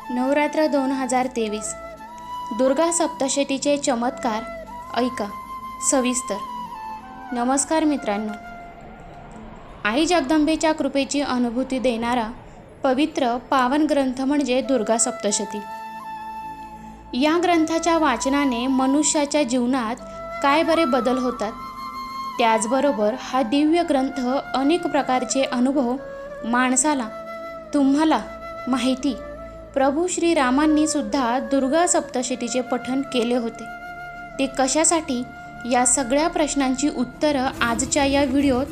नवरात्र 2023 दुर्गा सप्तशतीचे चमत्कार ऐका सविस्तर. नमस्कार मित्रांनो, आई जगदंबेच्या कृपेची अनुभूती देणारा पवित्र पावन ग्रंथ म्हणजे दुर्गा सप्तशती. या ग्रंथाच्या वाचनाने मनुष्याच्या जीवनात काय बरे बदल होतात. त्याचबरोबर हा दिव्य ग्रंथ अनेक प्रकारचे अनुभव माणसाला तुम्हाला माहिती. प्रभू श्रीरामांनी सुद्धा दुर्गा सप्तशतीचे पठण केले होते. ते कशासाठी, या सगळ्या प्रश्नांची उत्तरं आजच्या या व्हिडिओत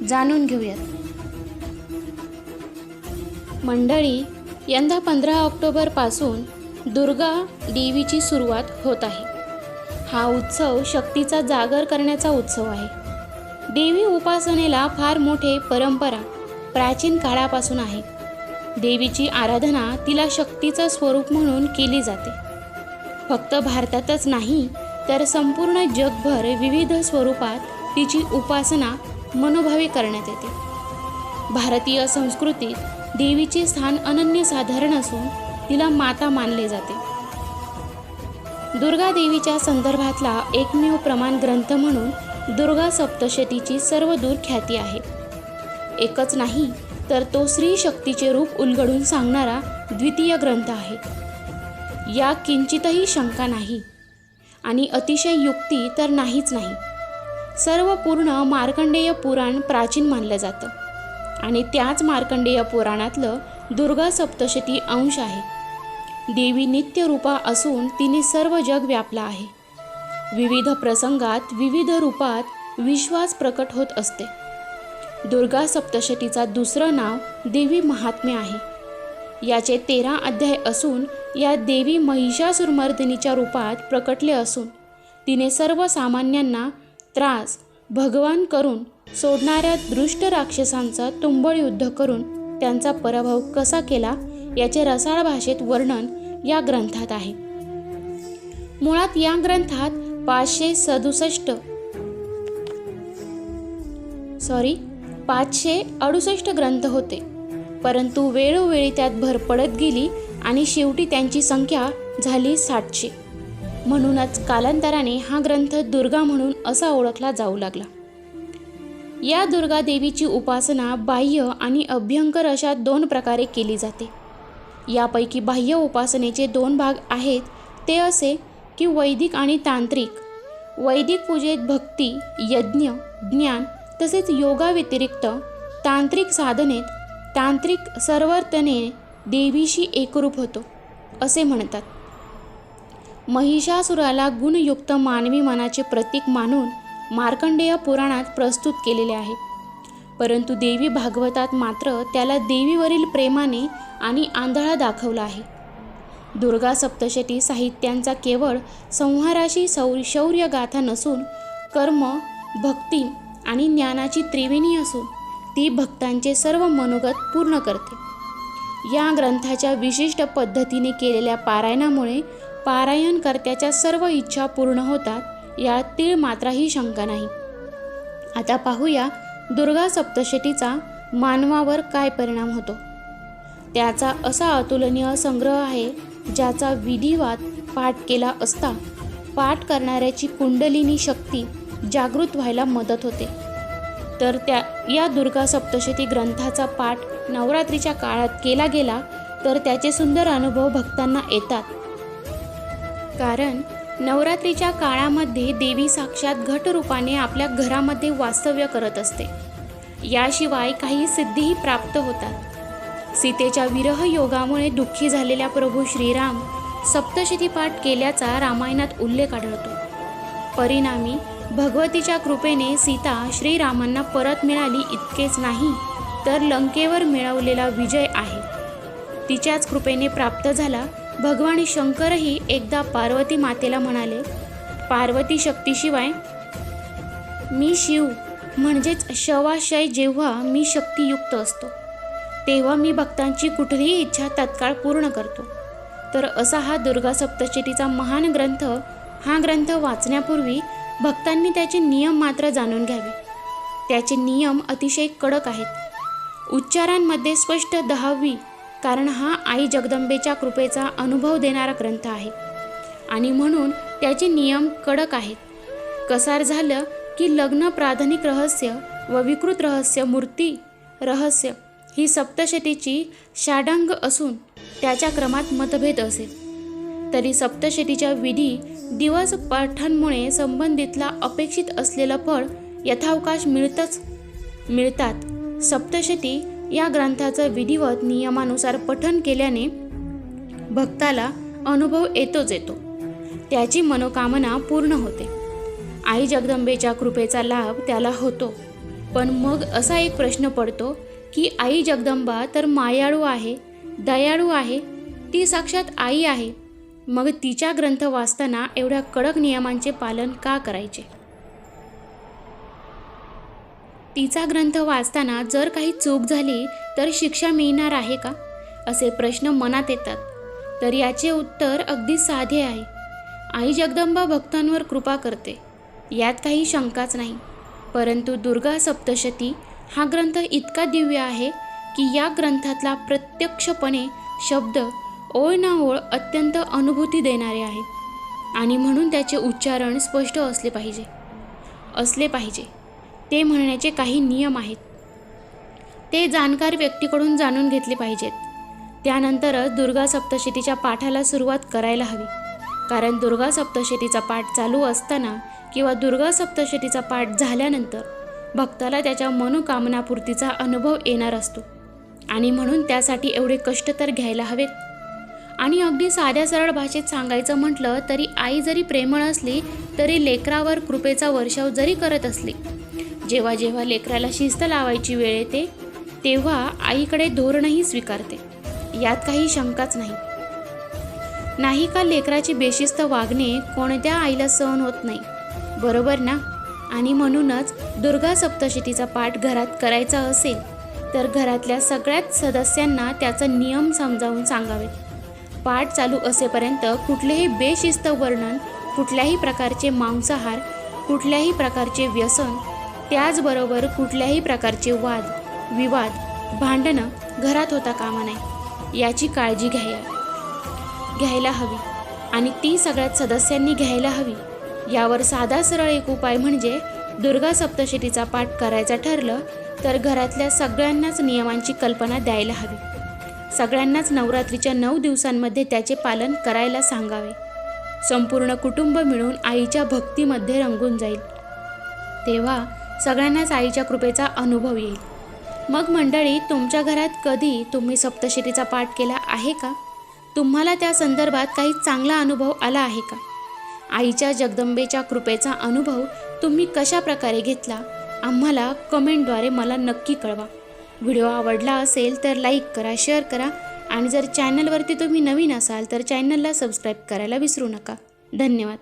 जाणून घेऊयात. मंडळी, यंदा 15 ऑक्टोबरपासून दुर्गा देवीची सुरुवात होत आहे. हा उत्सव शक्तीचा जागर करण्याचा उत्सव आहे. देवी उपासनेला फार मोठे परंपरा प्राचीन काळापासून आहे. देवीची आराधना तिला शक्तीचं स्वरूप म्हणून केली जाते. फक्त भारतातच नाही तर संपूर्ण जगभर विविध स्वरूपात तिची उपासना मनोभावे करण्यात येते. भारतीय संस्कृतीत देवीचे स्थान अनन्यसाधारण असून तिला माता मानले जाते. दुर्गा देवीच्या संदर्भातला एकमेव प्रमाण ग्रंथ म्हणून दुर्गा सप्तशतीची सर्वदूर ख्याती आहे. एकच नाही तर तो स्त्री शक्तीचे रूप उलगडून सांगणारा द्वितीय ग्रंथ आहे. या किंचितही शंका नाही आणि अतिशय युक्ती तर नाहीच नाही. सर्व पूर्ण मार्कंडेय पुराण प्राचीन मानलं जातं आणि त्याच मार्कंडेय पुराणातलं दुर्गा सप्तशती अंश आहे. देवी नित्य रूपा असून तिने सर्व जग व्यापला आहे. विविध प्रसंगात विविध रूपात विश्वास प्रकट होत असते. दुर्गा सप्तशतीचा दुसरं नाव देवी महात्म्य आहे. याचे 13 अध्याय असून या देवी महिषासुरमर्दिनीच्या रूपात प्रकटले असून तिने सर्वसामान्यांना त्रास भगवान करून सोडणाऱ्या दृष्ट राक्षसांचा तुंबळ युद्ध करून त्यांचा पराभव कसा केला याचे रसाळ भाषेत वर्णन या ग्रंथात आहे. मुळात या ग्रंथात 568 ग्रंथ होते, परंतु वेळोवेळी त्यात भर पडत गेली आणि शेवटी त्यांची संख्या झाली 700. म्हणूनच कालांतराने हा ग्रंथ दुर्गा म्हणून असा ओळखला जाऊ लागला. या दुर्गा देवीची उपासना बाह्य आणि अभ्यंकर अशा 2 प्रकारे केली जाते. यापैकी बाह्य उपासनेचे 2 भाग आहेत ते असे की वैदिक आणि तांत्रिक. वैदिक पूजेत भक्ती, यज्ञ, ज्ञान तसेच योगाव्यतिरिक्त तांत्रिक साधनेत तांत्रिक सर्वर्तने देवीशी एकरूप होतो असे म्हणतात. महिषासुराला गुणयुक्त मानवी मनाचे प्रतीक मानून मार्कंडेय पुराणात प्रस्तुत केलेले आहे. परंतु देवी भागवतात मात्र त्याला देवीवरील प्रेमाने आणि आंधळा दाखवला आहे. दुर्गा सप्तशती साहित्यांचा केवळ संहाराशी शौर्यगाथा नसून कर्म, भक्ती आणि ज्ञानाची त्रिवेणी असून ती भक्तांचे सर्व मनोगत पूर्ण करते. या ग्रंथाच्या विशिष्ट पद्धतीने केलेल्या पारायणामुळे पारायणकर्त्याच्या सर्व इच्छा पूर्ण होतात, यात तीळ मात्राही शंका नाही. आता पाहूया दुर्गा सप्तशतीचा मानवावर काय परिणाम होतो. त्याचा असा अतुलनीय संग्रह आहे ज्याचा विधिवत पाठ केला असता पाठ करणाऱ्याची कुंडलिनी शक्ती जागृत व्हायला मदत होते. तर या दुर्गा सप्तशती ग्रंथाचा पाठ नवरात्रीच्या काळात केला गेला तर त्याचे सुंदर अनुभव भक्तांना येतात. कारण नवरात्रीच्या काळामध्ये देवी साक्षात घटरूपाने आपल्या घरामध्ये वास्तव्य करत असते. याशिवाय काही सिद्धीही प्राप्त होतात. सीतेच्या विरह योगामुळे दुःखी झालेल्या प्रभू श्रीराम सप्तशती पाठ केल्याचा रामायणात उल्लेख आढळतो. परिणामी भगवतीच्या कृपेने सीता श्रीरामांना परत मिळाली इतकेच नाही तर लंकेवर मिळवलेला विजय आहे तिच्याच कृपेने प्राप्त झाला. भगवान शंकरही एकदा पार्वती मातेला म्हणाले, पार्वती शक्तीशिवाय मी शिव म्हणजेच शवाशय. जेव्हा मी शक्तियुक्त असतो तेव्हा मी भक्तांची कुठलीही इच्छा तत्काळ पूर्ण करतो. तर असा हा दुर्गा सप्तशतीचा महान ग्रंथ. हा ग्रंथ वाचण्यापूर्वी भक्तांनी त्याचे नियम मात्र जाणून घ्यावे. त्याचे नियम अतिशय कडक आहेत. उच्चारांमध्ये स्पष्ट 10वी कारण हा आई जगदंबेच्या कृपेचा अनुभव देणारा ग्रंथ आहे आणि म्हणून त्याचे नियम कडक आहेत. कसार झालं की लग्न प्राधानिक रहस्य व विकृत रहस्य मूर्ती रहस्य ही सप्तशतीची षाडांग असून त्याच्या क्रमात मतभेद असेल तरी सप्तशतीच्या विधी दिवस पाठांमुळे संबंधितला अपेक्षित असलेलं फळ यथावकाश मिळतात. सप्तशती या ग्रंथाचं विधिवत नियमानुसार पठन केल्याने भक्ताला अनुभव येतोच येतो, त्याची मनोकामना पूर्ण होते. आई जगदंबेच्या कृपेचा लाभ त्याला होतो. पण मग असा एक प्रश्न पडतो की आई जगदंबा तर मायाळू आहे, दयाळू आहे, ती साक्षात आई आहे, मग तिच्या ग्रंथ वाचताना एवढ्या कडक नियमांचे पालन का करायचे? तिचा ग्रंथ वाचताना जर काही चूक झाली तर शिक्षा मिळणार आहे का, असे प्रश्न मनात येतात. तर याचे उत्तर अगदी साधे आहे. आई जगदंबा भक्तांवर कृपा करते, यात काही शंकाच नाही. परंतु दुर्गा सप्तशती हा ग्रंथ इतका दिव्य आहे की या ग्रंथातला प्रत्यक्षपणे शब्द ओळ ना ओळ अत्यंत अनुभूती देणारे आहेत आणि म्हणून त्याचे उच्चारण स्पष्ट असले पाहिजे. ते म्हणण्याचे काही नियम आहेत, ते जाणकार व्यक्तीकडून जाणून घेतले पाहिजेत. त्यानंतरच दुर्गा सप्तशतीच्या पाठाला सुरुवात करायला हवी. कारण दुर्गा सप्तशतीचा पाठ चालू असताना किंवा दुर्गा सप्तशतीचा पाठ झाल्यानंतर भक्ताला त्याच्या मनोकामनापूर्तीचा अनुभव येणार असतो आणि म्हणून त्यासाठी एवढे कष्ट तर घ्यायला हवेत. आणि अगदी साध्या सरळ भाषेत सांगायचं म्हटलं तरी आई जरी प्रेमळ असली तरी लेकरावर कृपेचा वर्षाव जरी करत असली, जेव्हा जेव्हा लेकराला शिस्त लावायची वेळ येते तेव्हा आईकडे धोरणही स्वीकारते, यात काही शंकाच नाही का? लेकराची बेशिस्त वागणे कोणत्या आईला सहन होत नाही, बरोबर ना? आणि म्हणूनच दुर्गा सप्तशतीचा पाठ घरात करायचा असेल तर घरातल्या सगळ्याच सदस्यांना त्याचा नियम समजावून सांगावेत. पाठ चालू असेपर्यंत कुठलेही बेशिस्त वर्णन, कुठल्याही प्रकारचे मांसाहार, कुठल्याही प्रकारचे व्यसन, त्याचबरोबर कुठल्याही प्रकारचे वाद विवाद, भांडणं घरात होता कामा नये, याची काळजी घ्यायला हवी आणि ती सगळ्याच सदस्यांनी घ्यायला हवी. यावर साधा सरळ एक उपाय म्हणजे दुर्गा सप्तशतीचा पाठ करायचा ठरलं तर घरातल्या सगळ्यांनाच नियमांची कल्पना द्यायला हवी. सगळ्यांनाच नवरात्रीच्या 9 दिवसांमध्ये त्याचे पालन करायला सांगावे. संपूर्ण कुटुंब मिळून आईच्या भक्तीमध्ये रंगून जाईल. तेव्हा सगळ्यांनाच आईच्या कृपेचा अनुभव येईल. मग मंडळी, तुमच्या घरात कधी तुम्ही सप्तशतीचा पाठ केला आहे का? तुम्हाला त्या संदर्भात काही चांगला अनुभव आला आहे का? आईच्या जगदंबेच्या कृपेचा अनुभव तुम्ही कशा प्रकारे घेतला, आम्हाला कमेंटद्वारे मला नक्की कळवा. व्हिडिओ आवडला असेल तर लाईक करा, शेअर करा आणि जर चॅनलवरती तुम्ही नवीन असाल तर चॅनलला सबस्क्राईब करायला विसरू नका. धन्यवाद.